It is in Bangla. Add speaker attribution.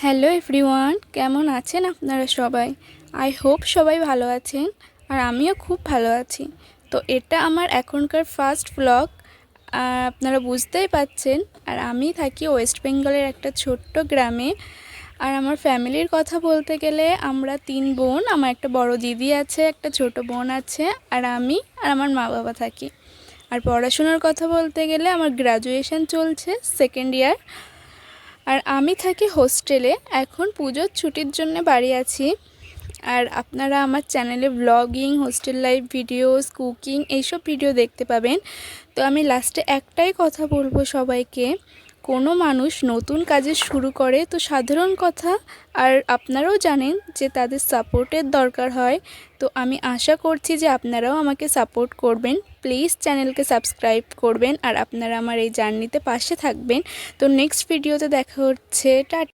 Speaker 1: হ্যালো এভরিওয়ান, কেমন আছেন আপনারা সবাই? আই হোপ সবাই ভালো আছেন, আর আমিও খুব ভালো আছি। তো এটা আমার এখনকার ফার্স্ট ব্লগ, আপনারা বুঝতেই পাচ্ছেন। আর আমি থাকি ওয়েস্ট বেঙ্গলের একটা ছোট্ট গ্রামে। আর আমার ফ্যামিলির কথা বলতে গেলে আমরা 3 বোন, আমার একটা বড় দিদি আছে, একটা ছোট বোন আছে, আর আমি আর আমার মা বাবা থাকি। আর পড়াশোনার কথা বলতে গেলে আমার গ্র্যাজুয়েশন চলছে, সেকেন্ড ইয়ার। আর আমি থাকি হোস্টেলে, এখন পুজোর ছুটির জন্য বাড়ি আছি। আর আপনারা আমার চ্যানেলে blogging, hostel life videos, cooking এইসব ভিডিও দেখতে পাবেন। তো আমি লাস্টে একটাই কথা বলবো সবাইকে, কোনো মানুষ নতুন কাজে শুরু করে তো সাধারণ কথা, আর আপনারাও জানেন যে তাদের সাপোর্টের দরকার হয়। তো আমি আশা করছি যে আপনারাও আমাকে সাপোর্ট করবেন। প্লিজ চ্যানেলকে সাবস্ক্রাইব করবেন, আর আপনারা আমার এই জার্নিতে পাশে থাকবেন। তো নেক্সট ভিডিওতে দেখা হচ্ছে। টাটা।